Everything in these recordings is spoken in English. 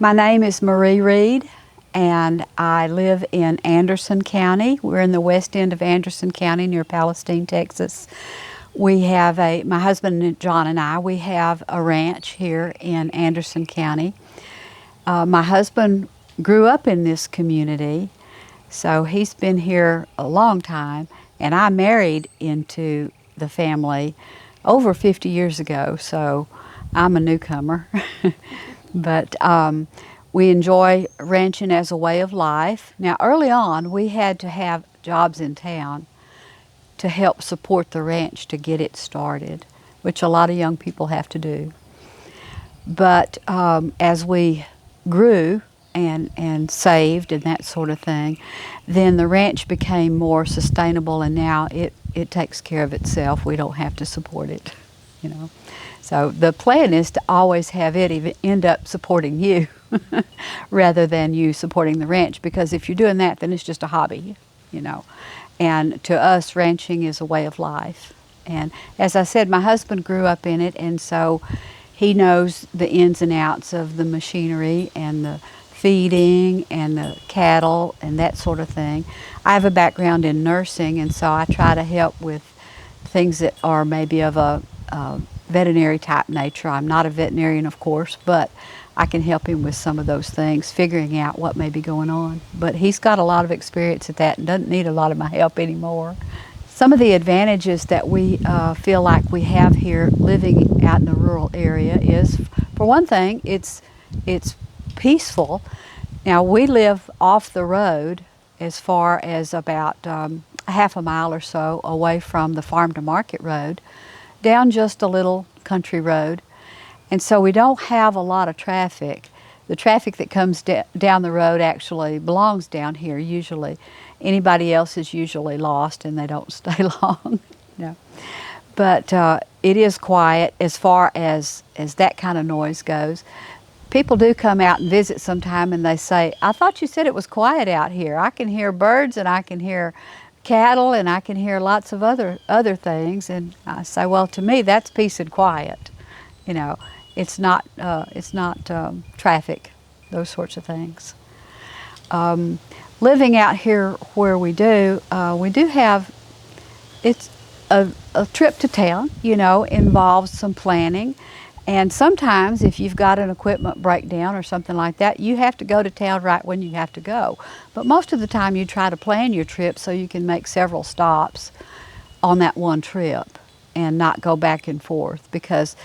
My name is Marie Reed, and I live in Anderson County. We're in the west end of Anderson County near Palestine, Texas. We have my husband John and I, we have a ranch here in Anderson County. My husband grew up in this community, so he's been here a long time, and I married into the family over 50 years ago, so I'm a newcomer. But we enjoy ranching as a way of life. Now, early on, we had to have jobs in town to help support the ranch to get it started, which a lot of young people have to do. But as we grew and saved and that sort of thing, then the ranch became more sustainable, and now it takes care of itself. We don't have to support it, you know. So the plan is to always have it end up supporting you rather than you supporting the ranch, because if you're doing that, then it's just a hobby, you know. And to us, ranching is a way of life. And as I said, my husband grew up in it, and so he knows the ins and outs of the machinery and the feeding and the cattle and that sort of thing. I have a background in nursing, and so I try to help with things that are maybe of a veterinary type nature. I'm not a veterinarian, of course, but I can help him with some of those things, figuring out what may be going on. But he's got a lot of experience at that and doesn't need a lot of my help anymore. Some of the advantages that we feel like we have here living out in a rural area is, for one thing, it's peaceful. Now, we live off the road as far as about a half a mile or so away from the farm to market road, down just a little country road, and so we don't have a lot of traffic. The traffic that comes down the road actually belongs down here usually. Anybody else is usually lost and they don't stay long. No. But it is quiet as far as that kind of noise goes. People do come out and visit sometime and they say, "I thought you said it was quiet out here. I can hear birds and I can hear cattle and I can hear lots of other things." And I say, well, to me that's peace and quiet. You know, it's not traffic, those sorts of things. Living out here where we do have, it's a trip to town, you know, involves some planning. And sometimes if you've got an equipment breakdown or something like that, you have to go to town right when you have to go. But most of the time you try to plan your trip so you can make several stops on that one trip and not go back and forth, because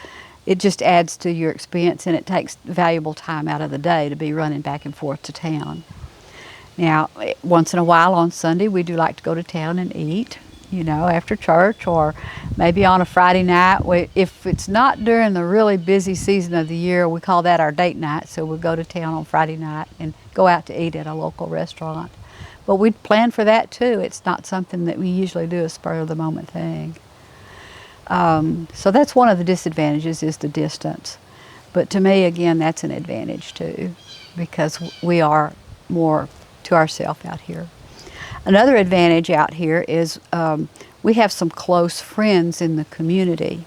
it just adds to your expense and it takes valuable time out of the day to be running back and forth to town. Now, once in a while on Sunday we do like to go to town and eat, you know, after church, or maybe on a Friday night. If it's not during the really busy season of the year, we call that our date night, so we'll go to town on Friday night and go out to eat at a local restaurant. But we plan for that too. It's not something that we usually do, a spur of the moment thing. So that's one of the disadvantages, is the distance. But to me, again, that's an advantage too, because we are more to ourselves out here. Another advantage out here is we have some close friends in the community,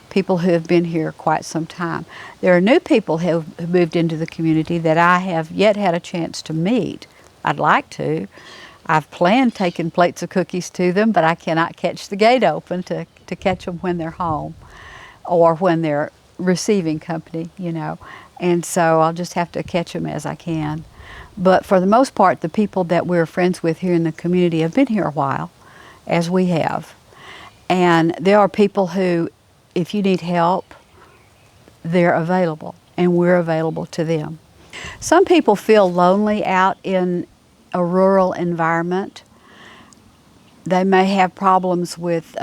people who have been here quite some time. There are new people who have moved into the community that I have yet had a chance to meet. I'd like to. I've planned taking plates of cookies to them, but I cannot catch the gate open to catch them when they're home or when they're receiving company, you know. And so I'll just have to catch them as I can. But for the most part, the people that we're friends with here in the community have been here a while, as we have. And there are people who, if you need help, they're available, and we're available to them. Some people feel lonely out in a rural environment. They may have problems with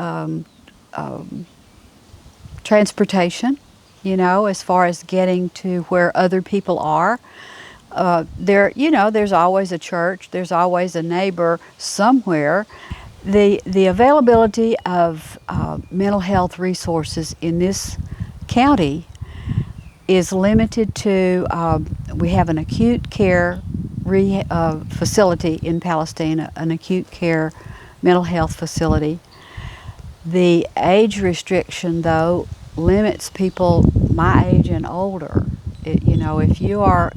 transportation, you know, as far as getting to where other people are. There's always a church, there's always a neighbor somewhere. The availability of mental health resources in this county is limited to, we have an acute care facility in Palestine, an acute care mental health facility. The age restriction, though, limits people my age and older You know, if you are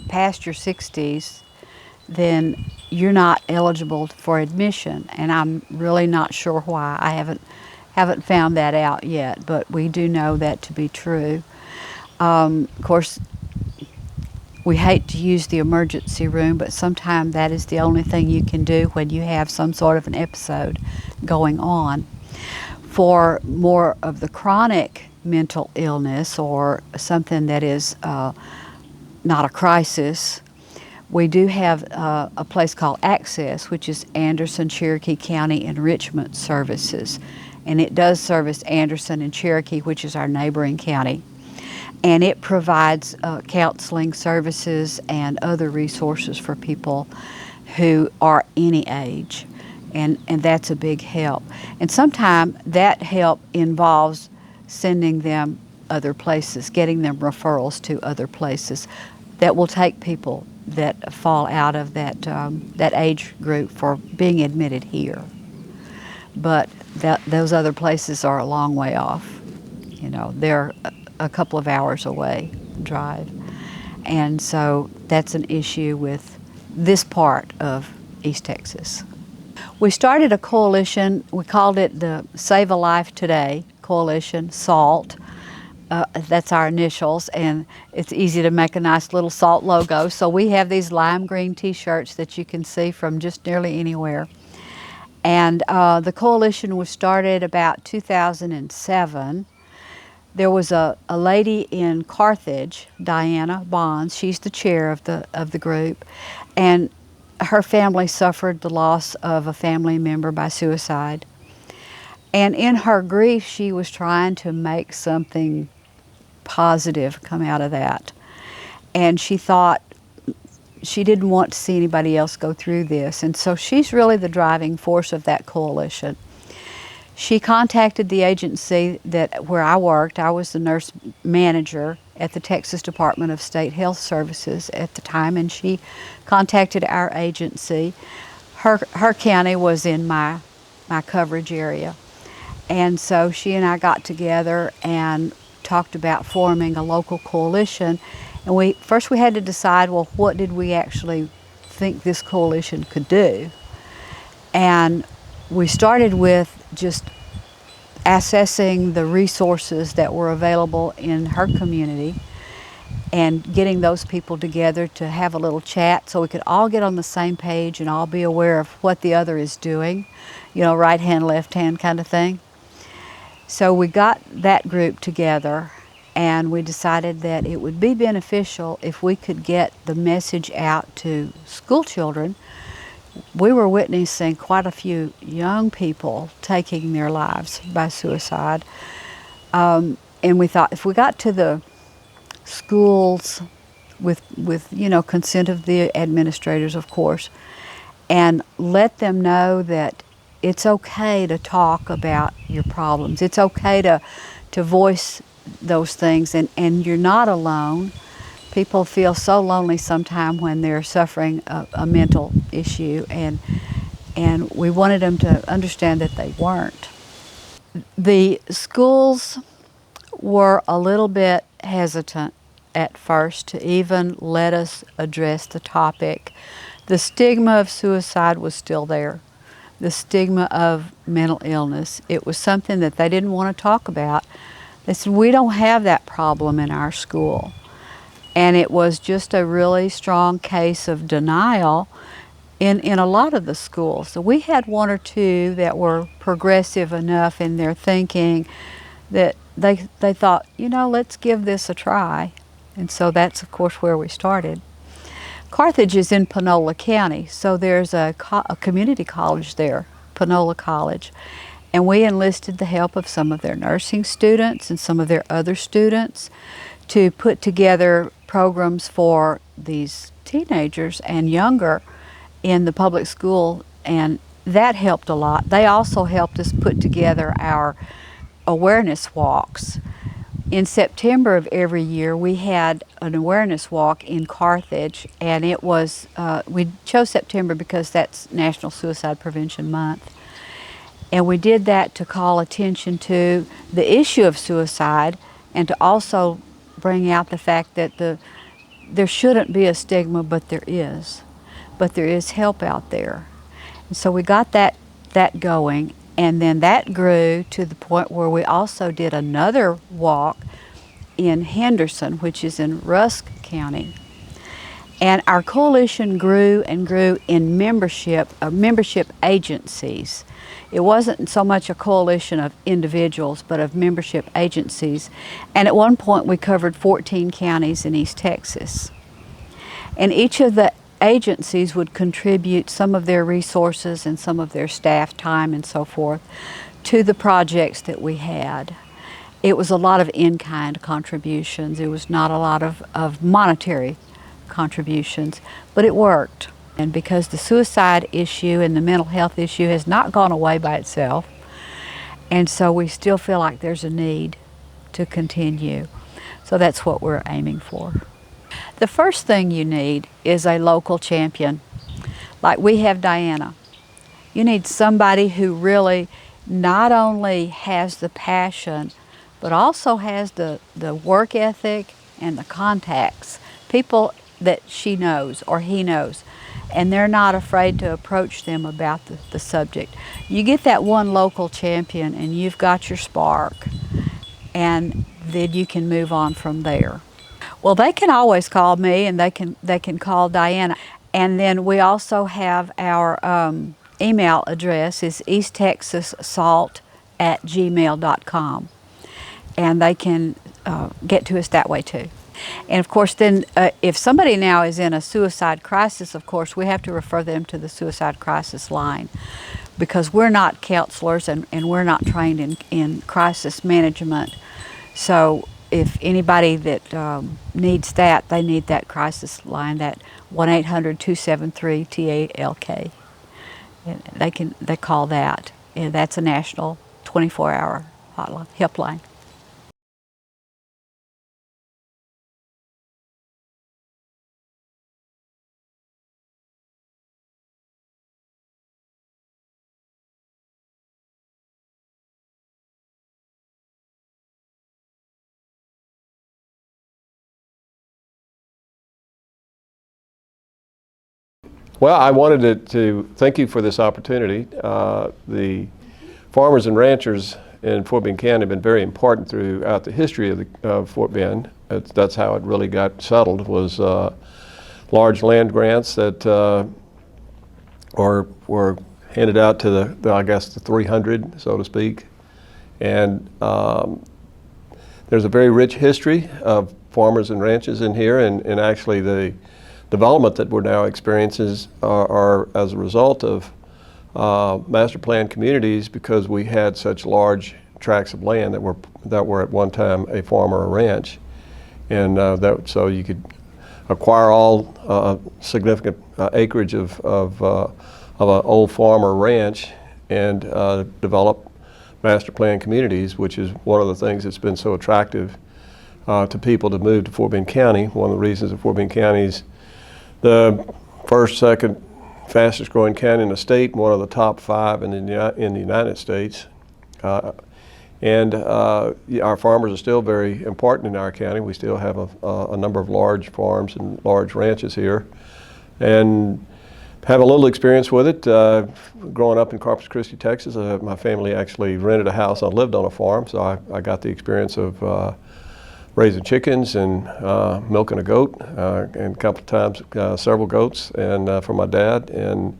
past your 60s, then you're not eligible for admission, and I'm really not sure why. I haven't found that out yet, but we do know that to be true. Of course, we hate to use the emergency room, but sometimes that is the only thing you can do when you have some sort of an episode going on. For more of the chronic mental illness or something that is not a crisis, we do have a place called Access, which is Anderson, Cherokee County Enrichment Services. And it does service Anderson and Cherokee, which is our neighboring county. And it provides counseling services and other resources for people who are any age. And that's a big help. And sometimes that help involves sending them other places, getting them referrals to other places that will take people that fall out of that age group for being admitted here. But those other places are a long way off. You know, they're a couple of hours away drive. And so that's an issue with this part of East Texas. We started a coalition. We called it the Save a Life Today Coalition, SALT. That's our initials, and it's easy to make a nice little SALT logo. So we have these lime green t-shirts that you can see from just nearly anywhere. And the coalition was started about 2007. There was a lady in Carthage, Diana Bonds. She's the chair of the group, and her family suffered the loss of a family member by suicide. And in her grief, she was trying to make something positive come out of that. And she thought she didn't want to see anybody else go through this. And so she's really the driving force of that coalition. She contacted the agency where I worked. I was the nurse manager at the Texas Department of State Health Services at the time, and she contacted our agency. Her county was in my coverage area. And so she and I got together and talked about forming a local coalition. And we had to decide, well, what did we actually think this coalition could do? And we started with just assessing the resources that were available in her community and getting those people together to have a little chat so we could all get on the same page and all be aware of what the other is doing, you know, right hand, left hand kind of thing. So we got that group together, and we decided that it would be beneficial if we could get the message out to school children. We were witnessing quite a few young people taking their lives by suicide. And we thought if we got to the schools with you know, consent of the administrators, of course, and let them know that it's okay to talk about your problems. It's okay to voice those things, and you're not alone. People feel so lonely sometimes when they're suffering a mental issue, and we wanted them to understand that they weren't. The schools were a little bit hesitant at first to even let us address the topic. The stigma of suicide was still there. The stigma of mental illness. It was something that they didn't want to talk about. They said, we don't have that problem in our school. And it was just a really strong case of denial in a lot of the schools. So we had one or two that were progressive enough in their thinking that they thought, you know, let's give this a try. And so that's, of course, where we started. Carthage is in Panola County, so there's a community college there, Panola College. And we enlisted the help of some of their nursing students and some of their other students to put together programs for these teenagers and younger in the public school, and that helped a lot. They also helped us put together our awareness walks. In September of every year, we had an awareness walk in Carthage, and it was, we chose September because that's National Suicide Prevention Month. And we did that to call attention to the issue of suicide and to also bring out the fact that there shouldn't be a stigma, but there is. But there is help out there. And so we got that going, and then that grew to the point where we also did another walk in Henderson, which is in Rusk County. And our coalition grew and grew in membership agencies. It wasn't so much a coalition of individuals, but of membership agencies. And at one point we covered 14 counties in East Texas. And each of the agencies would contribute some of their resources and some of their staff time and so forth to the projects that we had. It was a lot of in-kind contributions. It was not a lot of monetary contributions, but it worked. And because the suicide issue and the mental health issue has not gone away by itself, and so we still feel like there's a need to continue. So that's what we're aiming for. The first thing you need is a local champion. Like we have Diana. You need somebody who really not only has the passion, but also has the work ethic and the contacts. People that she knows or he knows, and they're not afraid to approach them about the subject. You get that one local champion and you've got your spark, and then you can move on from there. Well, they can always call me, and they can call Diana. And then we also have our email address is easttexassalt@gmail.com, and they can get to us that way too. And of course then if somebody now is in a suicide crisis, of course we have to refer them to the suicide crisis line, because we're not counselors and we're not trained in crisis management. So if anybody that needs that, they need that crisis line, that 1-800-273-TALK. They call that, and that's a national 24-hour hotline, helpline. Well, I wanted to thank you for this opportunity. The farmers and ranchers in Fort Bend County have been very important throughout the history of Fort Bend. That's how it really got settled, was large land grants that were handed out to the 300, so to speak. And there's a very rich history of farmers and ranches in here, and actually the development that we're now experiencing are as a result of master plan communities, because we had such large tracts of land that were at one time a farm or a ranch, and so you could acquire all significant acreage of an old farm or ranch and develop master plan communities, which is one of the things that's been so attractive to people to move to Fort Bend County. One of the reasons that Fort Bend County's the first, second fastest growing county in the state, and one of the top 5 in the United States. And our farmers are still very important in our county. We still have a number of large farms and large ranches here, and have a little experience with it. Growing up in Corpus Christi, Texas, my family actually rented a house and lived on a farm, so I got the experience of raising chickens and milking a goat, and a couple of times several goats, and for my dad. And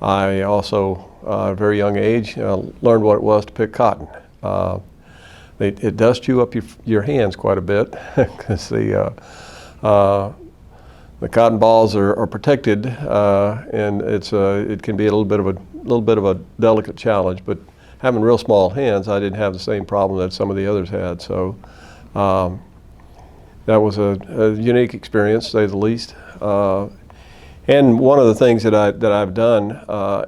I also, at a very young age, learned what it was to pick cotton. It does chew up your hands quite a bit, because the cotton balls are protected, and it can be a little bit of a delicate challenge. But having real small hands, I didn't have the same problem that some of the others had. So that was a unique experience, to say the least. And one of the things that I've done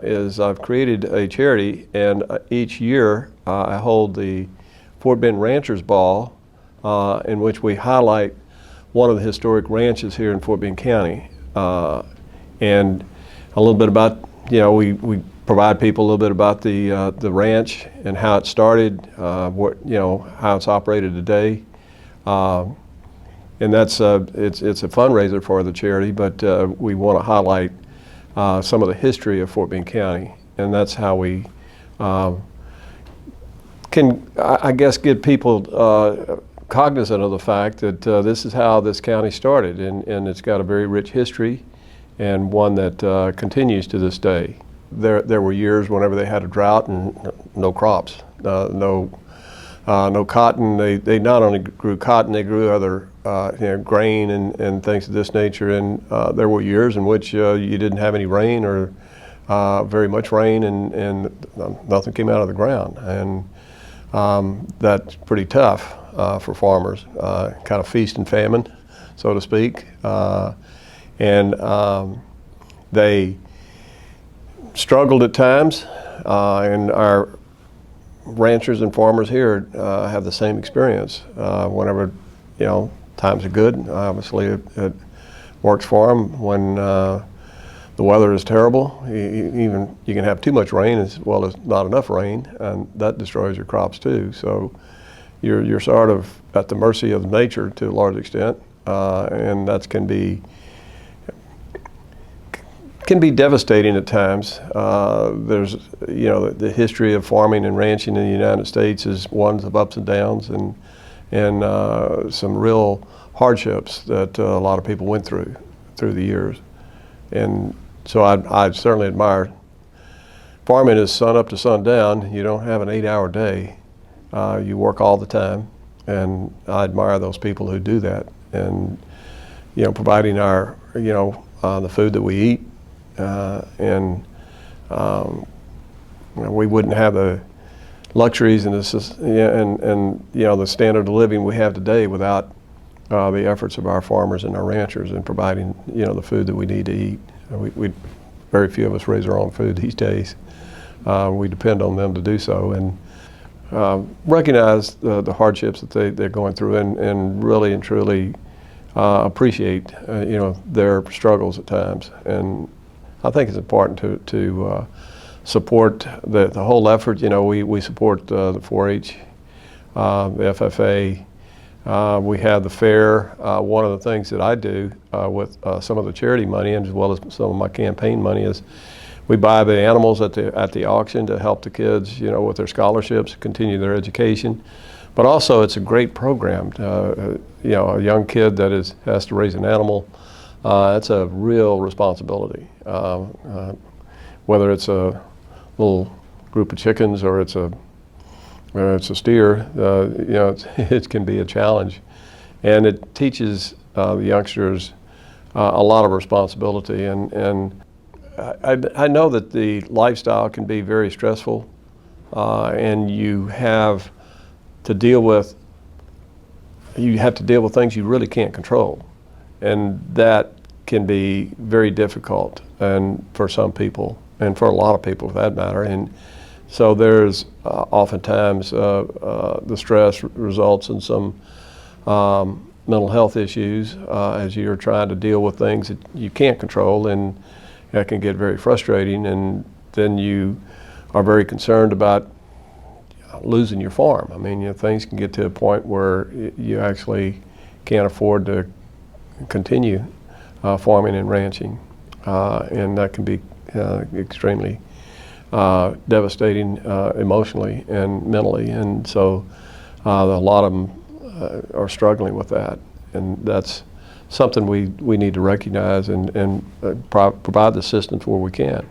is I've created a charity, and each year I hold the Fort Bend Ranchers Ball, in which we highlight one of the historic ranches here in Fort Bend County, and a little bit about, we provide people a little bit about the ranch and how it started, how it's operated today. and that's it's a fundraiser for the charity, but we want to highlight some of the history of Fort Bend County, and that's how we can, I guess, get people cognizant of the fact that this is how this county started, and it's got a very rich history, and one that continues to this day. There were years whenever they had a drought and no crops, no cotton. They not only grew cotton, they grew other grain and things of this nature. And there were years in which you didn't have any rain or very much rain, and nothing came out of the ground. And that's pretty tough for farmers, kind of feast and famine, so to speak. They struggled at times, and our ranchers and farmers here have the same experience. Whenever times are good, obviously it works for them. When the weather is terrible, even you can have too much rain as well as not enough rain, and that destroys your crops too. So you're sort of at the mercy of nature to a large extent, and that can be devastating at times. There's, the history of farming and ranching in the United States is one of ups and downs, and some real hardships that a lot of people went through the years. And so I certainly admire farming is sun up to sun down. You don't have an 8-hour day. You work all the time, and I admire those people who do that. And providing our the food that we eat. We wouldn't have the luxuries and the standard of living we have today without the efforts of our farmers and our ranchers in providing the food that we need to eat. Very few of us raise our own food these days. We depend on them to do so, and recognize the hardships that they're going through, and really and truly appreciate their struggles at times. And I think it's important to support the whole effort. We support the 4-H, the FFA. We have the fair. One of the things that I do with some of the charity money, and as well as some of my campaign money, is we buy the animals at the auction to help the kids, with their scholarships, continue their education. But also, it's a great program. A young kid that has to raise an animal. It's a real responsibility, whether it's a little group of chickens or it's a steer. It can be a challenge, and it teaches the youngsters a lot of responsibility. And I know that the lifestyle can be very stressful, and you have to deal with things you really can't control. And that can be very difficult, and for some people, and for a lot of people for that matter. And so there's oftentimes the stress results in some mental health issues as you're trying to deal with things that you can't control, and that can get very frustrating. And then you are very concerned about losing your farm. I mean, things can get to a point where you actually can't afford to continue farming and ranching, and that can be extremely devastating emotionally and mentally. And so a lot of them are struggling with that, and that's something we need to recognize and provide the assistance where we can.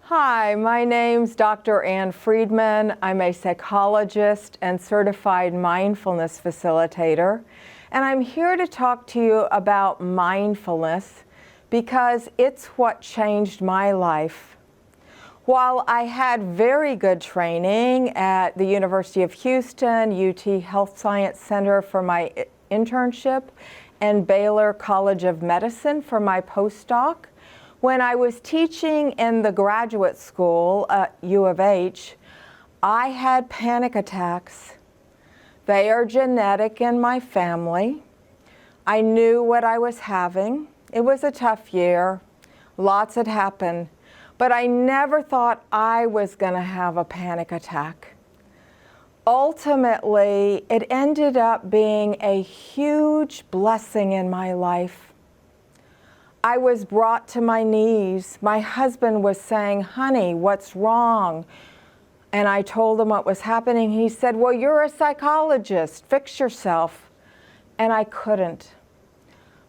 Hi, my name's Dr. Ann Friedman. I'm a psychologist and certified mindfulness facilitator. and I'm here to talk to you about mindfulness because it's what changed my life. While I had very good training at the University of Houston, UT Health Science Center for my internship, and Baylor College of Medicine for my postdoc, when I was teaching in the graduate school at U of H, I had panic attacks. They are genetic in my family. I knew what I was having. It was a tough year. Lots had happened. But I never thought I was going to have a panic attack. Ultimately, it ended up being a huge blessing in my life. I was brought to my knees. My husband was saying, "Honey, what's wrong?" And I told him what was happening. He said, "Well, you're a psychologist. Fix yourself." And I couldn't.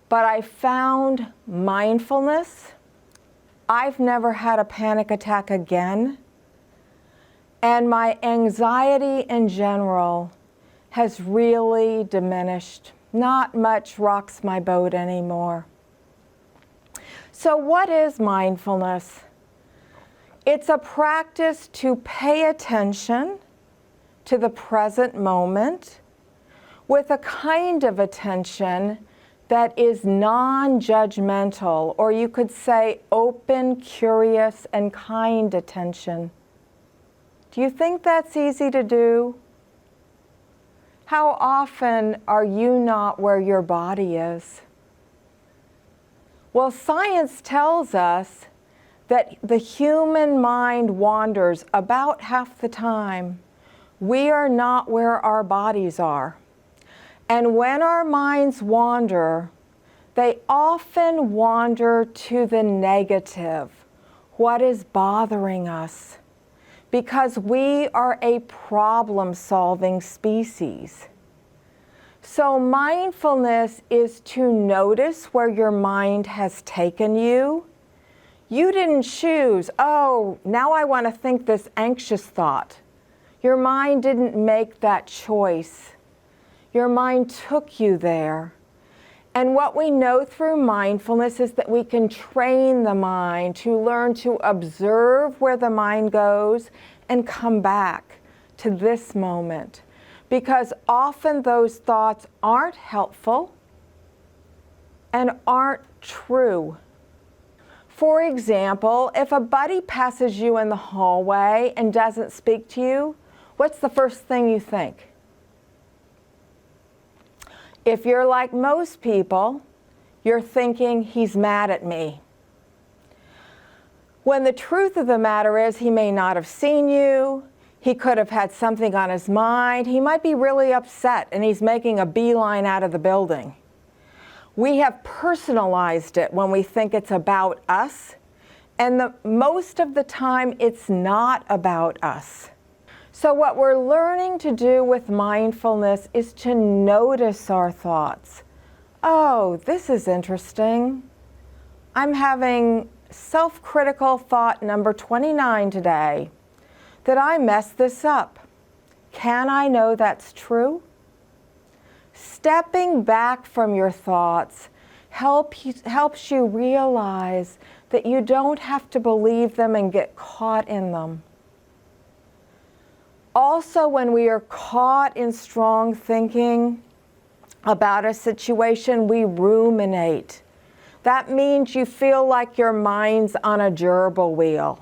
But I found mindfulness. I've never had a panic attack again. And my anxiety in general has really diminished. Not much rocks my boat anymore. So what is mindfulness? It's a practice to pay attention to the present moment with a kind of attention that is non-judgmental, or you could say open, curious, and kind attention. Do you think that's easy to do? How often are you not where your body is? Well, science tells us that the human mind wanders about half the time. We are not where our bodies are. And when our minds wander, they often wander to the negative, what is bothering us, because we are a problem-solving species. So mindfulness is to notice where your mind has taken you. You didn't choose, "Oh, now I want to think this anxious thought." Your mind didn't make that choice. Your mind took you there. And what we know through mindfulness is that we can train the mind to learn to observe where the mind goes and come back to this moment. Because often those thoughts aren't helpful and aren't true. For example, if a buddy passes you in the hallway and doesn't speak to you, what's the first thing you think? If you're like most people, you're thinking, "He's mad at me." When the truth of the matter is he may not have seen you, he could have had something on his mind, he might be really upset and he's making a beeline out of the building. We have personalized it when we think it's about us, and most of the time it's not about us. So what we're learning to do with mindfulness is to notice our thoughts. Oh, this is interesting. I'm having self-critical thought number 29 today. Did I mess this up? Can I know that's true? Stepping back from your thoughts helps you realize that you don't have to believe them and get caught in them. Also, when we are caught in strong thinking about a situation, we ruminate. That means you feel like your mind's on a gerbil wheel.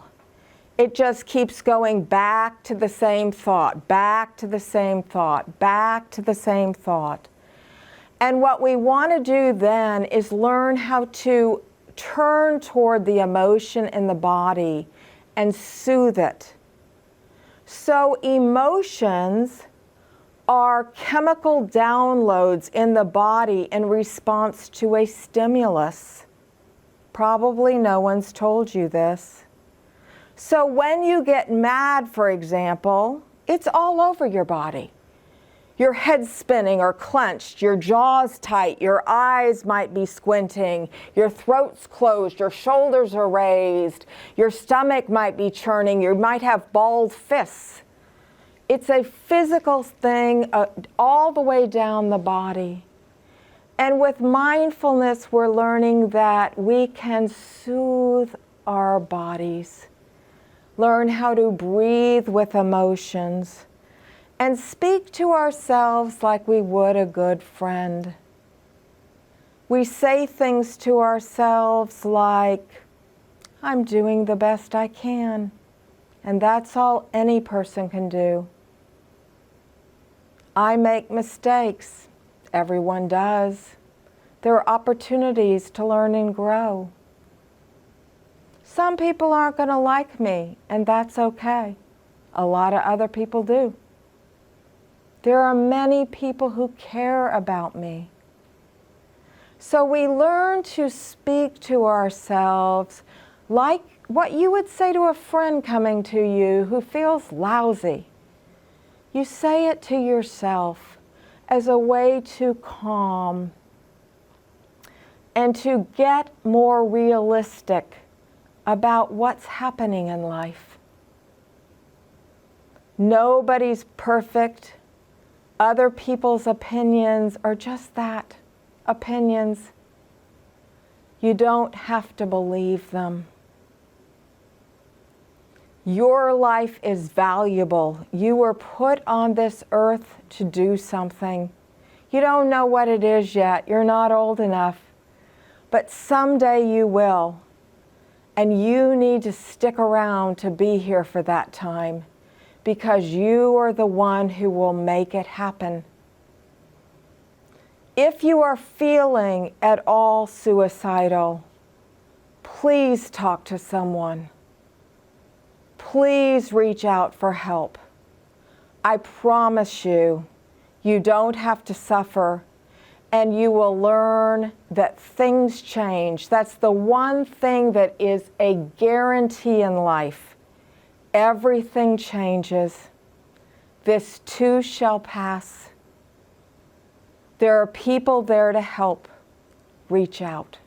It just keeps going back to the same thought, back to the same thought, back to the same thought. And what we want to do then is learn how to turn toward the emotion in the body and soothe it. So emotions are chemical downloads in the body in response to a stimulus. Probably no one's told you this. So when you get mad, for example, it's all over your body. Your head's spinning or clenched, your jaw's tight, your eyes might be squinting, your throat's closed, your shoulders are raised, your stomach might be churning, you might have balled fists. It's a physical thing all the way down the body. And with mindfulness, we're learning that we can soothe our bodies, learn how to breathe with emotions, and speak to ourselves like we would a good friend. We say things to ourselves like, I'm doing the best I can, and that's all any person can do. I make mistakes. Everyone does. There are opportunities to learn and grow. Some people aren't going to like me, and that's okay. A lot of other people do. There are many people who care about me. So we learn to speak to ourselves like what you would say to a friend coming to you who feels lousy. You say it to yourself as a way to calm and to get more realistic about what's happening in life. Nobody's perfect. Other people's opinions are just that, opinions. You don't have to believe them. Your life is valuable. You were put on this earth to do something. You don't know what it is yet. You're not old enough. But someday you will. And you need to stick around to be here for that time, because you are the one who will make it happen. If you are feeling at all suicidal, please talk to someone. Please reach out for help. I promise you, you don't have to suffer, and you will learn that things change. That's the one thing that is a guarantee in life. Everything changes. This too shall pass. There are people there to help. Reach out.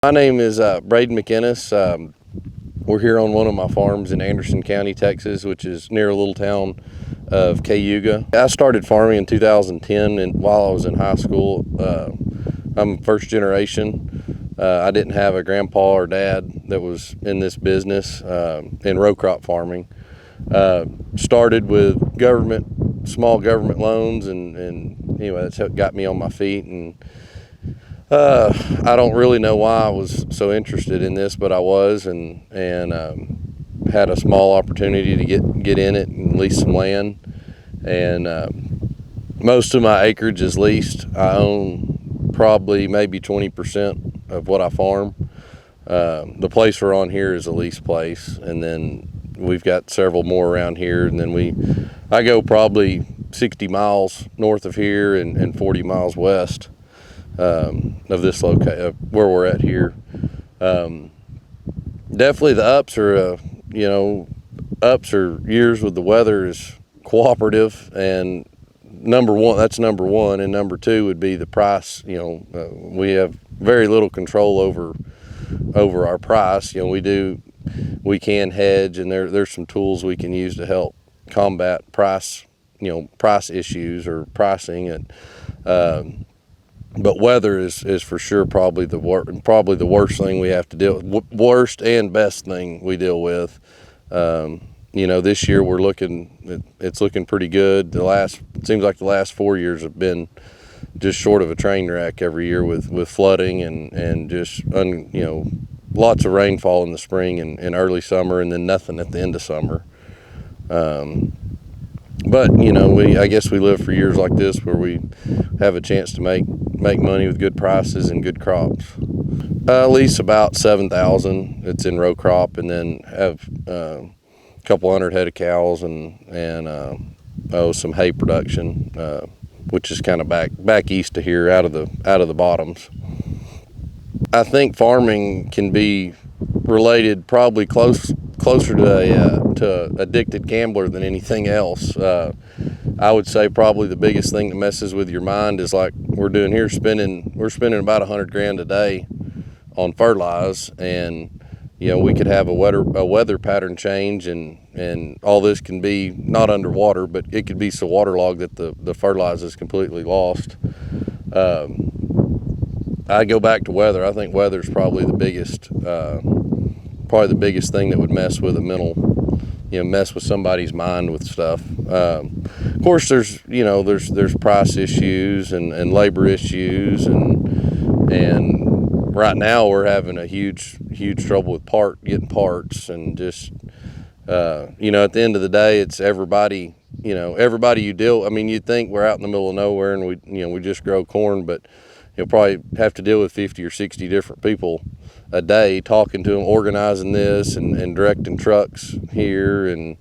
My name is Braden McGinnis. We're here on one of my farms in Anderson County, Texas, which is near a little town of Cayuga. I started farming in 2010, and while I was in high school. I'm first generation. I didn't have a grandpa or dad that was in this business, in row crop farming. Started with small government loans, and anyway, that's what got me on my feet. And I don't really know why I was so interested in this, but I was, and had a small opportunity to get in it and lease some land. And most of my acreage is leased. I own probably maybe 20% of what I farm. The place we're on here is a lease place, and then we've got several more around here. And then I go probably 60 miles north of here and 40 miles west of this location, where we're at here. Definitely the ups are, ups are years with the weather is cooperative, and that's number one, and number two would be the price. We have very little control over our price. We can hedge, and there's some tools we can use to help combat price issues or pricing. And but weather is for sure probably the worst thing we have to deal with. Worst and best thing we deal with. This year it's looking pretty good. It seems like the last 4 years have been just short of a train wreck every year with flooding and just lots of rainfall in the spring and early summer, and then nothing at the end of summer. But I guess we live for years like this where we have a chance to make money with good prices and good crops. Lease about 7,000. It's in row crop, and then have a couple hundred head of cows and some hay production, which is kind of back east of here, out of the bottoms. I think farming can be related probably closer to addicted gambler than anything else. I would say probably the biggest thing that messes with your mind is like we're doing here. We're spending about $100,000 a day on fertilize, and we could have a weather pattern change, and all this can be not underwater, but it could be so waterlogged that the fertilizer is completely lost. I go back to weather. I think weather is probably the biggest thing that would mess with a mental, mess with somebody's mind with stuff. Of course, there's price issues and labor issues, and right now we're having a huge trouble with getting parts, and just at the end of the day, it's everybody you deal. I mean, you'd think we're out in the middle of nowhere and we just grow corn, but you'll probably have to deal with 50 or 60 different people a day, talking to them, organizing this, and directing trucks here, and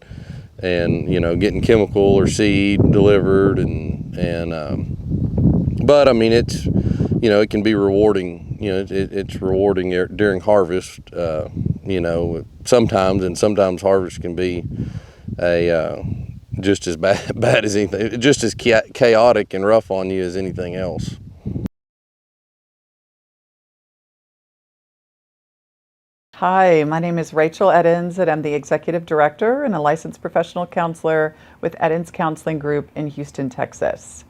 getting chemical or seed delivered, but I mean, it's it can be rewarding. It's rewarding during harvest. Sometimes harvest can be just as bad as anything, just as chaotic and rough on you as anything else. Hi, my name is Rachel Eddins, and I'm the Executive Director and a licensed professional counselor with Eddins Counseling Group in Houston, Texas.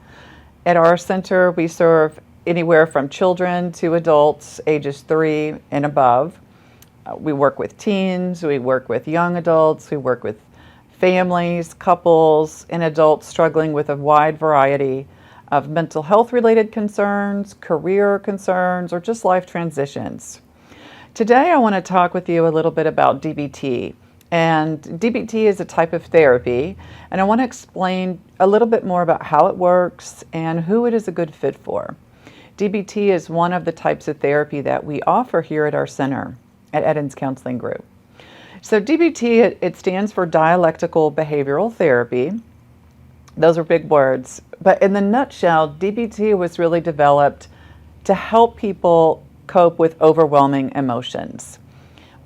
At our center, we serve anywhere from children to adults ages 3 and above. We work with teens, we work with young adults, we work with families, couples, and adults struggling with a wide variety of mental health related concerns, career concerns, or just life transitions. Today I want to talk with you a little bit about DBT. And DBT is a type of therapy, and I want to explain a little bit more about how it works and who it is a good fit for. DBT is one of the types of therapy that we offer here at our center at Eddins Counseling Group. So DBT, it stands for Dialectical Behavioral Therapy. Those are big words, but in the nutshell, DBT was really developed to help people cope with overwhelming emotions.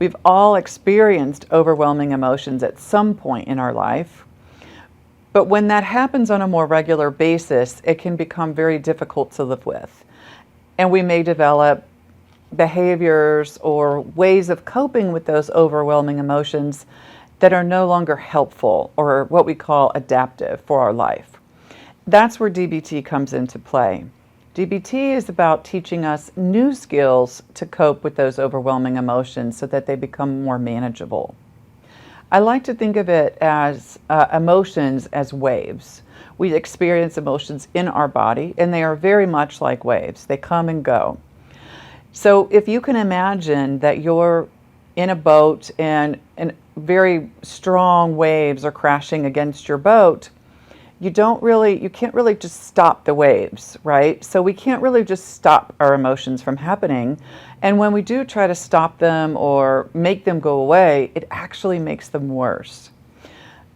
We've all experienced overwhelming emotions at some point in our life, but when that happens on a more regular basis, it can become very difficult to live with. And we may develop behaviors or ways of coping with those overwhelming emotions that are no longer helpful, or what we call adaptive for our life. That's where DBT comes into play. DBT is about teaching us new skills to cope with those overwhelming emotions so that they become more manageable. I like to think of it as emotions as waves. We experience emotions in our body, and they are very much like waves. They come and go. So if you can imagine that you're in a boat and very strong waves are crashing against your boat, you can't really just stop the waves, right? So we can't really just stop our emotions from happening. And when we do try to stop them or make them go away, it actually makes them worse.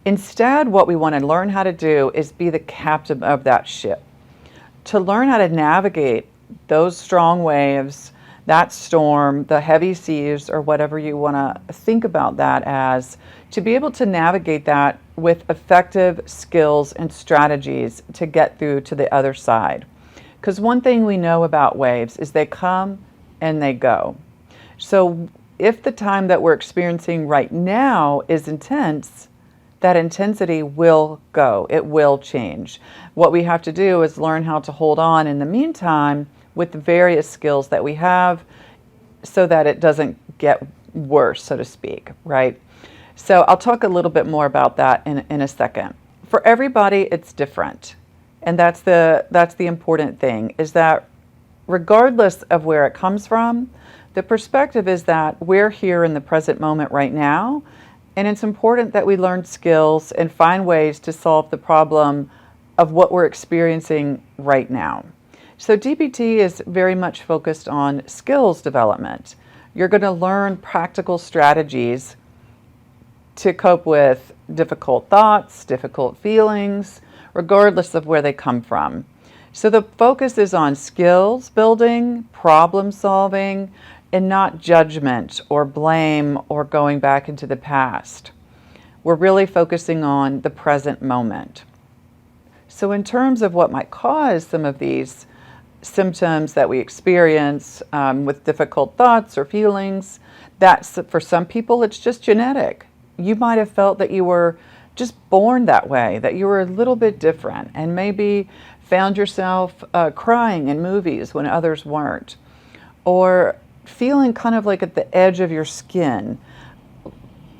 Instead, what we want to learn how to do is be the captain of that ship. To learn how to navigate those strong waves, that storm, the heavy seas, or whatever you want to think about that as, to be able to navigate that with effective skills and strategies to get through to the other side. Because one thing we know about waves is they come and they go. So if the time that we're experiencing right now is intense, that intensity will go. It will change. What we have to do is learn how to hold on in the meantime with the various skills that we have so that it doesn't get worse, so to speak, right? So I'll talk a little bit more about that in a second. For everybody, it's different. And that's the important thing, is that regardless of where it comes from, the perspective is that we're here in the present moment right now, and it's important that we learn skills and find ways to solve the problem of what we're experiencing right now. So DBT is very much focused on skills development. You're going to learn practical strategies to cope with difficult thoughts, difficult feelings, regardless of where they come from. So the focus is on skills building, problem solving, and not judgment or blame or going back into the past. We're really focusing on the present moment. So in terms of what might cause some of these symptoms that we experience with difficult thoughts or feelings, that's, for some people, it's just genetic. You might have felt that you were just born that way, that you were a little bit different, and maybe found yourself crying in movies when others weren't, or feeling kind of like at the edge of your skin,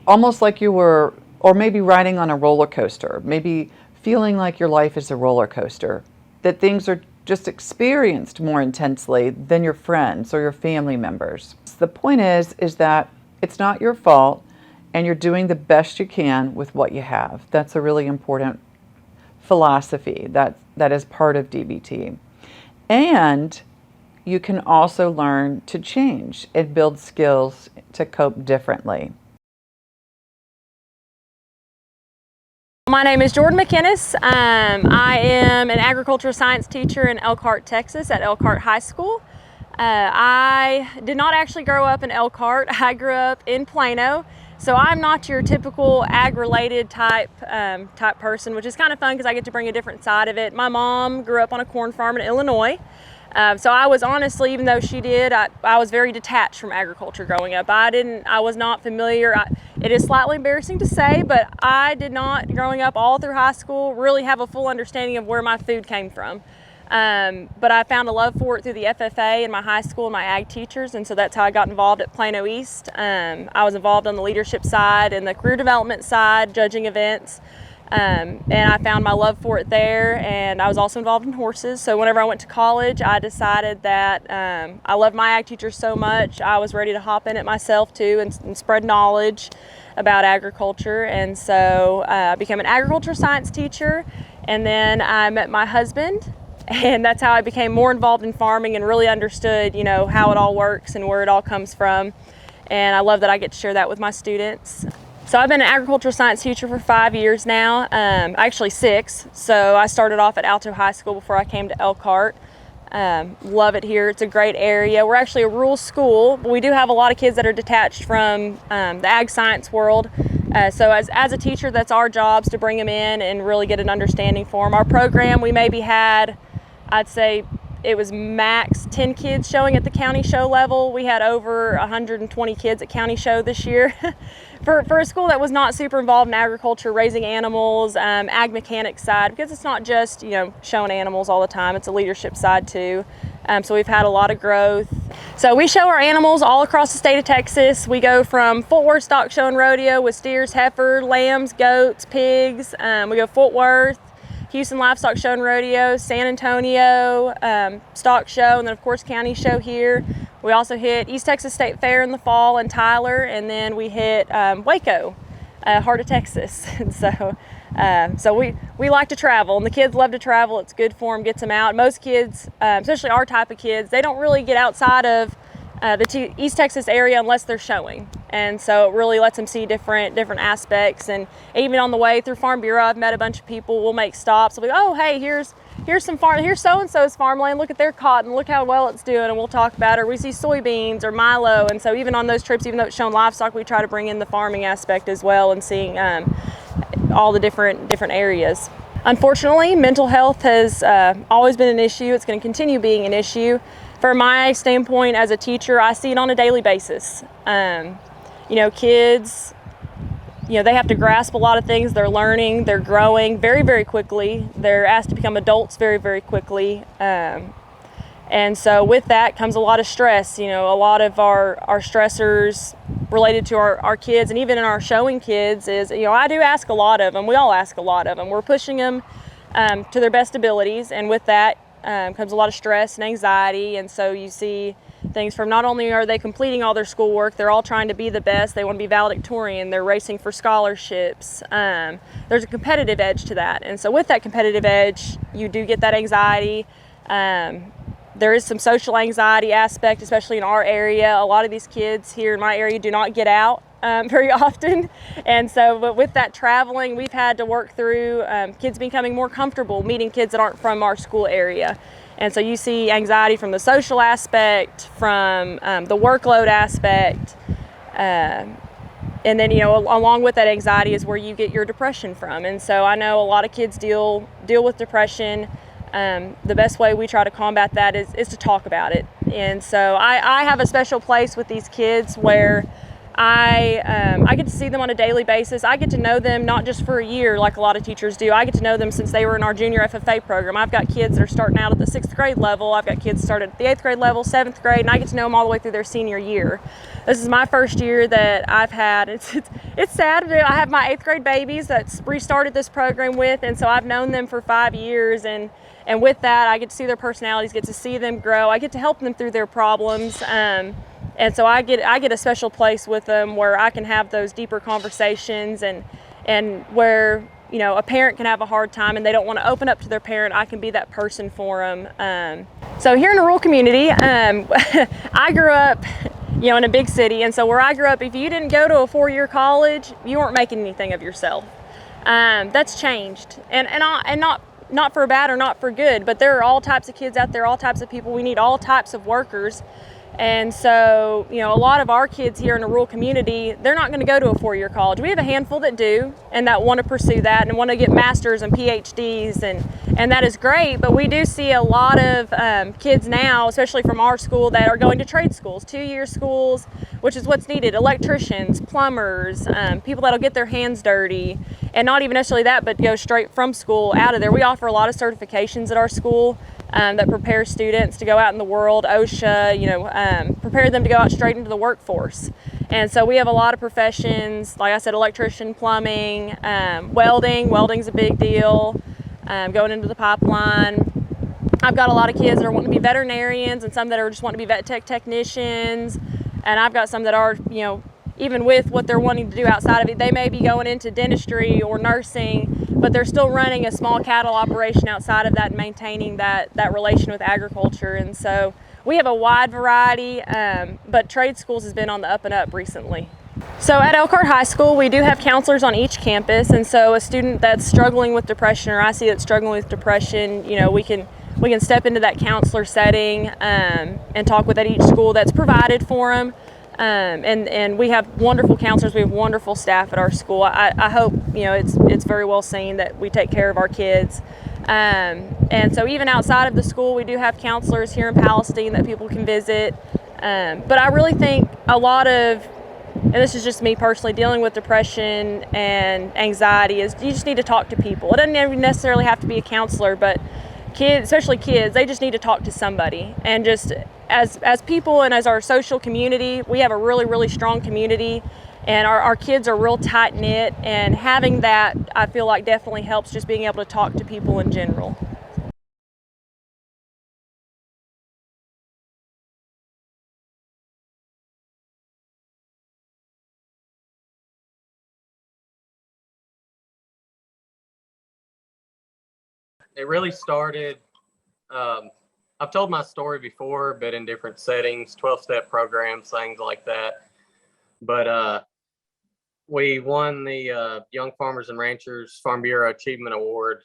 almost like you were, or maybe riding on a roller coaster, maybe feeling like your life is a roller coaster, that things are just experienced more intensely than your friends or your family members. So the point is that it's not your fault, and you're doing the best you can with what you have. That's a really important philosophy that is part of DBT. And you can also learn to change and build skills to cope differently. My name is Jordan McGinnis. I am an agricultural science teacher in Elkhart, Texas at Elkhart High School. I did not actually grow up in Elkhart. I grew up in Plano. So I'm not your typical ag-related type person, which is kind of fun because I get to bring a different side of it. My mom grew up on a corn farm in Illinois. So I was honestly, even though she did, I was very detached from agriculture growing up. I was not familiar. It is slightly embarrassing to say, but I did not, growing up all through high school, really have a full understanding of where my food came from. But I found a love for it through the FFA in my high school and my ag teachers, and so that's how I got involved at Plano East. I was involved on the leadership side and the career development side, judging events. And I found my love for it there, and I was also involved in horses. So whenever I went to college, I decided that I loved my ag teachers so much, I was ready to hop in it myself too and spread knowledge about agriculture. And so I became an agriculture science teacher, and then I met my husband, and that's how I became more involved in farming and really understood, how it all works and where it all comes from. And I love that I get to share that with my students. So I've been an agricultural science teacher for 5 years now, actually 6. So I started off at Alto High School before I came to Elkhart. Love it here. It's a great area. We're actually a rural school, but we do have a lot of kids that are detached from the ag science world. So as a teacher, that's our jobs to bring them in and really get an understanding for them. Our program, we maybe had, I'd say, it was max 10 kids showing at the county show level. We had over 120 kids at county show this year. For a school that was not super involved in agriculture, raising animals, ag mechanics side, because it's not just, showing animals all the time, it's a leadership side too. So we've had a lot of growth. So we show our animals all across the state of Texas. We go from Fort Worth Stock Show and Rodeo with steers, heifer, lambs, goats, pigs. We go Fort Worth, Houston Livestock Show and Rodeo, San Antonio Stock Show, and then of course County Show here. We also hit East Texas State Fair in the fall in Tyler, and then we hit Waco, heart of Texas. And so we like to travel, and the kids love to travel. It's good for them, gets them out. Most kids, especially our type of kids, they don't really get outside of the East Texas area unless they're showing. And so it really lets them see different aspects. And even on the way through Farm Bureau, I've met a bunch of people. We'll make stops. We'll be, oh, hey, here's so-and-so's farmland. Look at their cotton. Look how well it's doing. And we'll talk about it. Or we see soybeans or Milo. And so even on those trips, even though it's showing livestock, we try to bring in the farming aspect as well and seeing all the different areas. Unfortunately, mental health has always been an issue. It's going to continue being an issue. From my standpoint as a teacher, I see it on a daily basis. Kids, they have to grasp a lot of things. They're learning, they're growing very, very quickly. They're asked to become adults very, very quickly. And so with that comes a lot of stress. A lot of our stressors related to our kids, and even in our showing kids is, I do ask a lot of them. We all ask a lot of them. We're pushing them to their best abilities, and with that comes a lot of stress and anxiety. And so you see things from, not only are they completing all their schoolwork, they're all trying to be the best. They want to be valedictorian. They're racing for scholarships. There's a competitive edge to that. And so with that competitive edge, you do get that anxiety. There is some social anxiety aspect, especially in our area. A lot of these kids here in my area do not get out very often. And so, but with that traveling, we've had to work through kids becoming more comfortable meeting kids that aren't from our school area. And so you see anxiety from the social aspect, from the workload aspect. And then, along with that anxiety is where you get your depression from. And so I know a lot of kids deal with depression the best way we try to combat that is to talk about it. And so I have a special place with these kids where I get to see them on a daily basis. I get to know them not just for a year like a lot of teachers do. I get to know them since they were in our junior FFA program. I've got kids that are starting out at the 6th grade level. I've got kids started at the 8th grade level, 7th grade, and I get to know them all the way through their senior year. This is my first year that I've had. It's sad. I have my 8th grade babies that's restarted this program with, and so I've known them for 5 years, and with that, I get to see their personalities, get to see them grow. I get to help them through their problems. And so I get a special place with them where I can have those deeper conversations, and where, you know, a parent can have a hard time and they don't want to open up to their parent, I can be that person for them. So here in a rural community, I grew up, you know, in a big city, and so where I grew up, if you didn't go to a 4-year college, you weren't making anything of yourself. That's changed, and not for bad or not for good, but there are all types of kids out there, all types of people. We need all types of workers. And so, you know, a lot of our kids here in a rural community, they're not going to go to a 4-year college. We have a handful that do, and that want to pursue that and want to get masters and PhDs, and that is great. But we do see a lot of kids now, especially from our school, that are going to trade schools, 2-year schools, which is what's needed. Electricians, plumbers, people that'll get their hands dirty, and not even necessarily that, but go straight from school out of there. We offer a lot of certifications at our school that prepare students to go out in the world. OSHA, you know, prepare them to go out straight into the workforce. And so we have a lot of professions, like I said, electrician, plumbing, welding. Welding's a big deal, going into the pipeline. I've got a lot of kids that are wanting to be veterinarians, and some that are just wanting to be vet tech technicians. And I've got some that are, you know, even with what they're wanting to do outside of it, they may be going into dentistry or nursing, but they're still running a small cattle operation outside of that and maintaining that relation with agriculture. And so we have a wide variety, but trade schools has been on the up and up recently. So at Elkhart High School, we do have counselors on each campus, and so a student that's struggling with depression, or I see that's struggling with depression, you know, we can step into that counselor setting and talk with at each school that's provided for them. And we have wonderful counselors. We have wonderful staff at our school. I hope, you know, it's very well seen that we take care of our kids. And so even outside of the school, we do have counselors here in Palestine that people can visit. But I really think a lot of, and this is just me personally, dealing with depression and anxiety, is you just need to talk to people. It doesn't even necessarily have to be a counselor, but kids, especially kids, they just need to talk to somebody. And just as people and as our social community, we have a really, really strong community, and our kids are real tight knit, and having that, I feel like, definitely helps, just being able to talk to people in general. It really started, I've told my story before, but in different settings, 12-step programs, things like that. But we won the Young Farmers and Ranchers Farm Bureau Achievement Award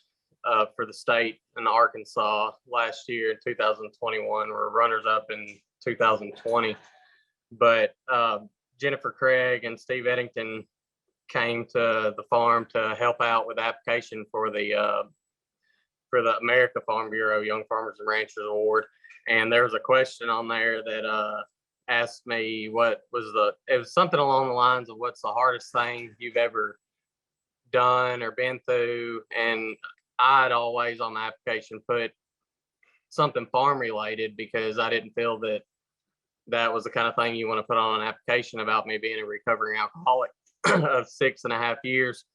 for the state in Arkansas last year in 2021. We're runners-up in 2020. But Jennifer Craig and Steve Eddington came to the farm to help out with the application for the America Farm Bureau Young Farmers and Ranchers Award. And there was a question on there that asked me it was something along the lines of, what's the hardest thing you've ever done or been through? And I'd always on the application put something farm related, because I didn't feel that was the kind of thing you want to put on an application about me being a recovering alcoholic of 6.5 years,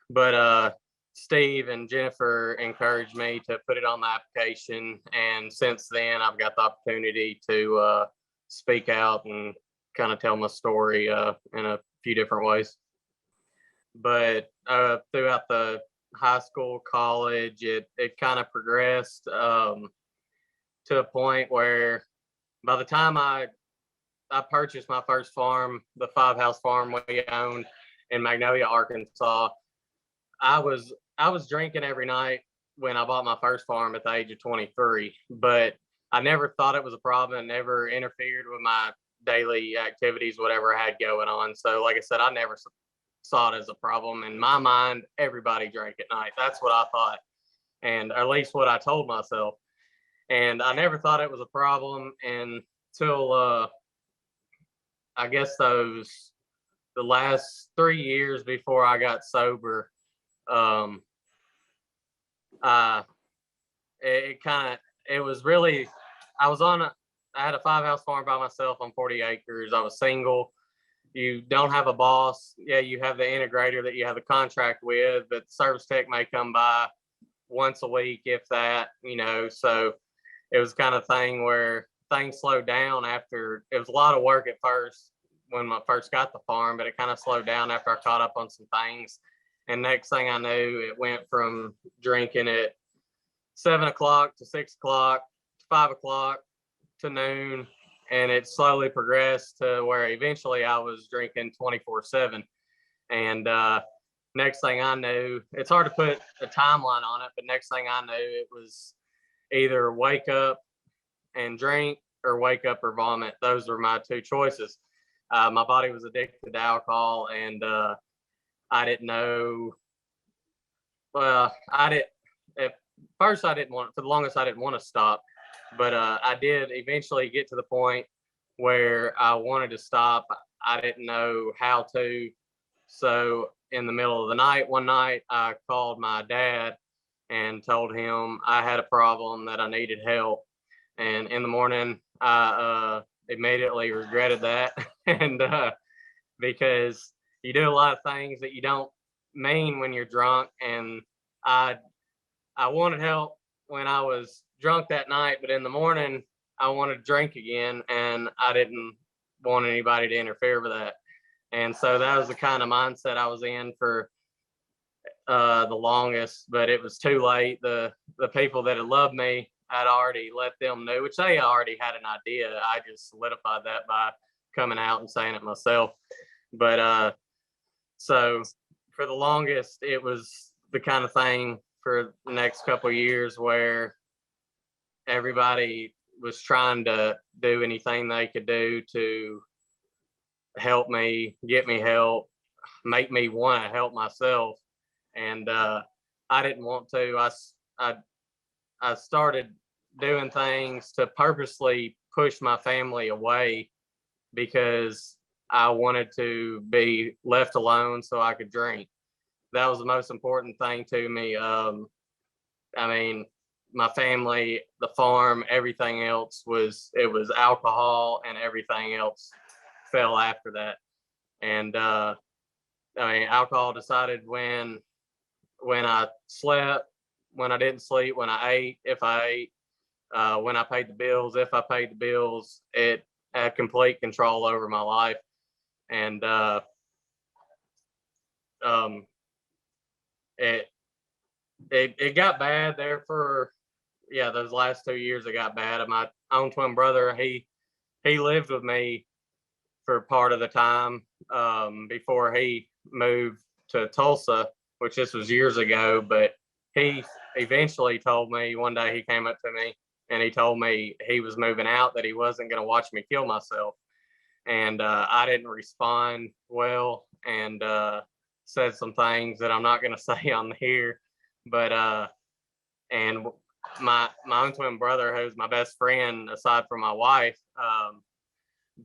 But Steve and Jennifer encouraged me to put it on the application, and since then I've got the opportunity to speak out and kind of tell my story in a few different ways. But throughout the high school, college, it kind of progressed to a point where by the time I purchased my first farm, the 5-house farm we owned in Magnolia, Arkansas, I was drinking every night when I bought my first farm at the age of 23, but I never thought it was a problem. It never interfered with my daily activities, whatever I had going on. So like I said, I never saw it as a problem. In my mind, everybody drank at night. That's what I thought. and at least what I told myself. And I never thought it was a problem until I guess the last 3 years before I got sober. It was really, I had a 5-house farm by myself on 40 acres. I was single. You don't have a boss. Yeah, you have the integrator that you have a contract with, but the service tech may come by once a week, if that, so it was kind of thing where things slowed down after. It was a lot of work at first when I first got the farm, but it kind of slowed down after I caught up on some things. And next thing I knew, it went from drinking at 7 o'clock to 6 o'clock to 5 o'clock to noon. And it slowly progressed to where eventually I was drinking 24/7. And next thing I knew, it's hard to put a timeline on it, but next thing I knew, it was either wake up and drink or wake up or vomit. Those were my two choices. My body was addicted to alcohol, and I didn't know. Well, at first I didn't want, for the longest I didn't want to stop, but I did eventually get to the point where I wanted to stop. I didn't know how to. So in the middle of the night, one night, I called my dad and told him I had a problem, that I needed help. And in the morning, I immediately regretted that. And because you do a lot of things that you don't mean when you're drunk. And I wanted help when I was drunk that night, but in the morning, I wanted to drink again, and I didn't want anybody to interfere with that. And so that was the kind of mindset I was in for the longest, but it was too late. The people that had loved me, I'd already let them know, which they already had an idea. I just solidified that by coming out and saying it myself. But so for the longest, it was the kind of thing for the next couple of years where everybody was trying to do anything they could do to help me, get me help, make me want to help myself. And I didn't want to. I started doing things to purposely push my family away because I wanted to be left alone so I could drink. That was the most important thing to me. I mean, my family, the farm, everything else was alcohol, and everything else fell after that. And I mean, alcohol decided when I slept, when I didn't sleep, when I ate, if I ate, when I paid the bills, if I paid the bills. It had complete control over my life. And it got bad there for, those last 2 years. It got bad. My own twin brother, he lived with me for part of the time before he moved to Tulsa, which this was years ago. But he eventually told me, one day he came up to me and he told me he was moving out, that he wasn't going to watch me kill myself. And I didn't respond well, and said some things that I'm not going to say on here. But and my own twin brother, who's my best friend aside from my wife,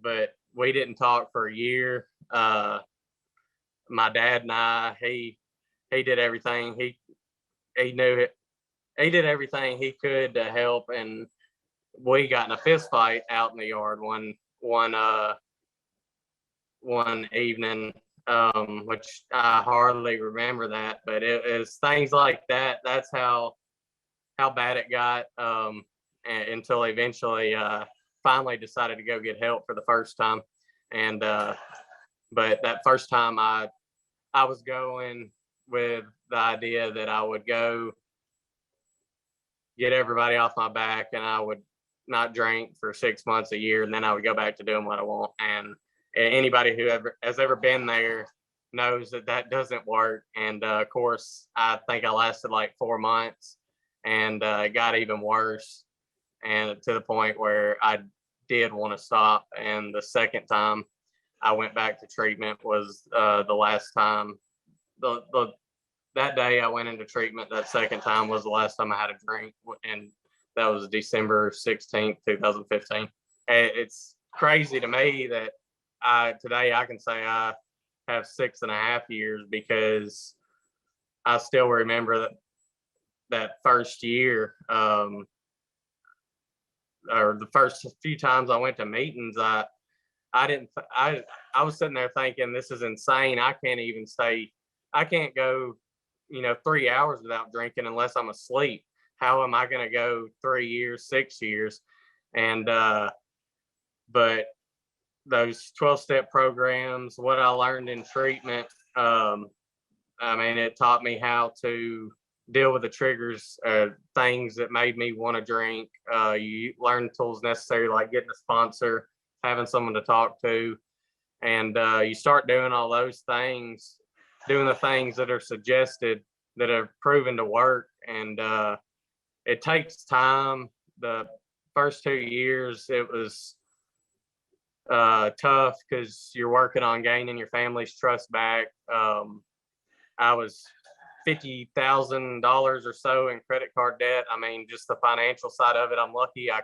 but we didn't talk for a year. My dad and I, he did everything. He knew it. He did everything he could to help, and we got in a fist fight out in the yard one evening, which I hardly remember that, but it was things like that. That's how bad it got, until eventually finally decided to go get help for the first time. And but that first time I was going with the idea that I would go get everybody off my back, and I would not drink for 6 months, a year, and then I would go back to doing what I want. And anybody who has ever been there knows that doesn't work. And of course, I think I lasted like 4 months, and it got even worse, and to the point where I did want to stop. And the second time I went back to treatment was the last time, the that day I went into treatment, that second time was the last time I had a drink, and that was December 16th, 2015. It's crazy to me that today I can say I have 6.5 years, because I still remember that first year, or the first few times I went to meetings. I was sitting there thinking, this is insane. I can't go, 3 hours without drinking unless I'm asleep. How am I going to go 3 years, 6 years? And, but those 12-step programs, what I learned in treatment, it taught me how to deal with the triggers, things that made me want to drink. You learn tools necessary, like getting a sponsor, having someone to talk to, and you start doing all those things, doing the things that are suggested, that have proven to work. And it takes time. The first 2 years, it was tough, because you're working on gaining your family's trust back. I was $50,000 or so in credit card debt. Just the financial side of it, I'm lucky I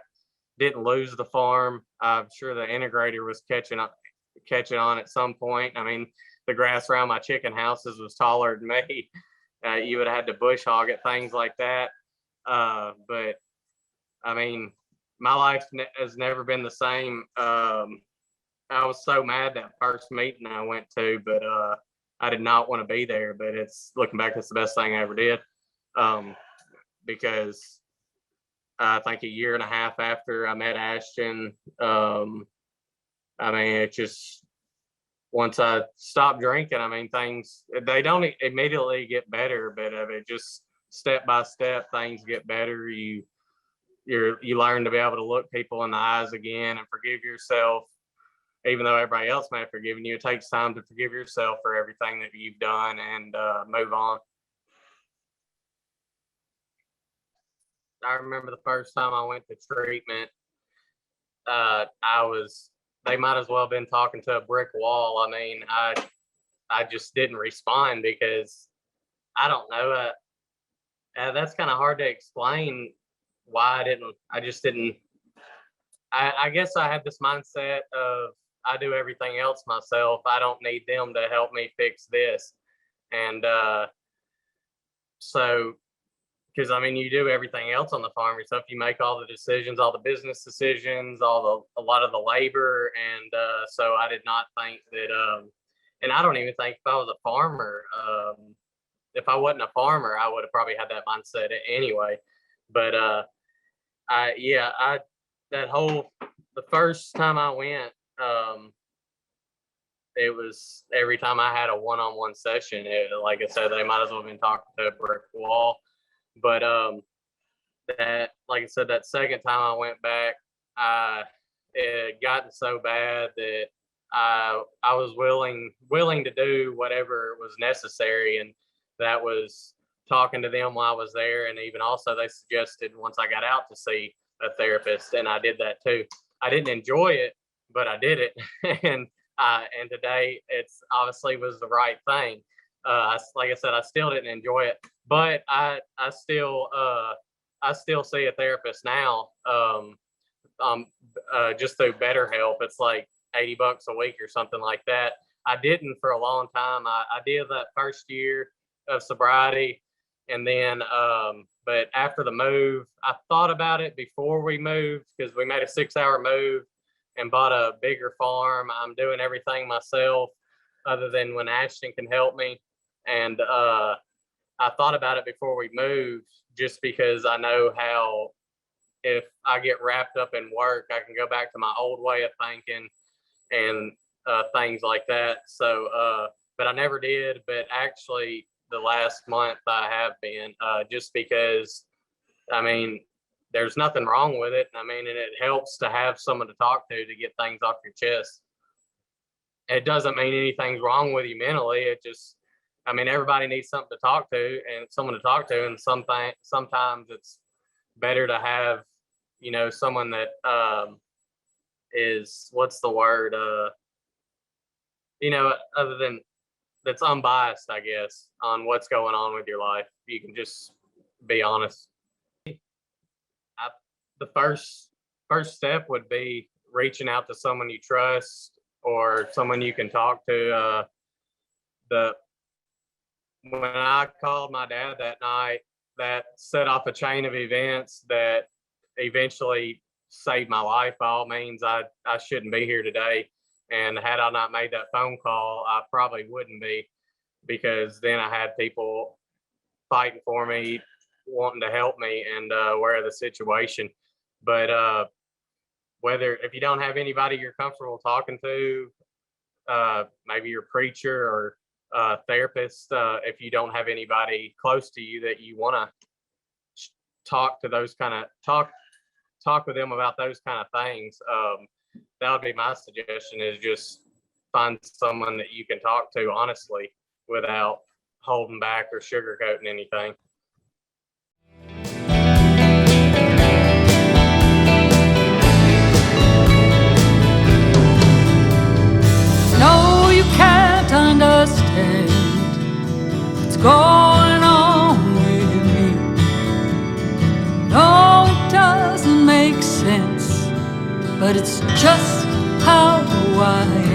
didn't lose the farm. I'm sure the integrator was catching on at some point. The grass around my chicken houses was taller than me. You would have had to bush hog it, things like that. But my life has never been the same. I was so mad that first meeting I went to, but I did not want to be there. But looking back, it's the best thing I ever did, because I think a year and a half after I met Ashton, it just, once I stopped drinking, things, they don't immediately get better, but it just step by step, things get better. You learn to be able to look people in the eyes again and forgive yourself. Even though everybody else may have forgiven you, it takes time to forgive yourself for everything that you've done and move on. I remember the first time I went to treatment, they might as well have been talking to a brick wall. I just didn't respond, because I don't know. That's kind of hard to explain why I just didn't. I guess I have this mindset of, I do everything else myself. I don't need them to help me fix this. And so, because you do everything else on the farm yourself. You make all the decisions, all the business decisions, a lot of the labor. And so I did not think that, and I don't even think if I was a farmer, if I wasn't a farmer, I would have probably had that mindset anyway. But the first time I went, it was every time I had a one-on-one session, like I said, they might as well have been talking to a brick wall. But like I said, that second time I went back, it had gotten so bad that I was willing to do whatever was necessary, and that was talking to them while I was there. And even also, they suggested once I got out to see a therapist, and I did that too. I didn't enjoy it, but I did it. And today, it's obviously was the right thing. Like I said, I still didn't enjoy it, but I still see a therapist now, just through BetterHelp. It's like $80 a week or something like that. I didn't for a long time. I did that first year of sobriety, and then but after the move, I thought about it before we moved, because we made a 6-hour move and bought a bigger farm. I'm doing everything myself, other than when Ashton can help me. And I thought about it before we moved, just because I know how, if I get wrapped up in work, I can go back to my old way of thinking and things like that. So, but I never did. But actually, the last month I have been, just because, there's nothing wrong with it. And it helps to have someone to talk to get things off your chest. It doesn't mean anything's wrong with you mentally. It just, everybody needs something to talk to and someone to talk to. And sometimes it's better to have, someone that is, what's the word? Other than that's unbiased, I guess, on what's going on with your life. You can just be honest. The first step would be reaching out to someone you trust or someone you can talk to. When I called my dad that night, that set off a chain of events that eventually saved my life. By all means, I shouldn't be here today. And had I not made that phone call, I probably wouldn't be, because then I had people fighting for me, wanting to help me and aware of the situation. But if you don't have anybody you're comfortable talking to, maybe your preacher or therapist, if you don't have anybody close to you that you want to talk with them about those kind of things, that would be my suggestion, is just find someone that you can talk to honestly without holding back or sugarcoating anything. No, you can't understand what's going on with me. No, it doesn't make sense, but it's just how I am.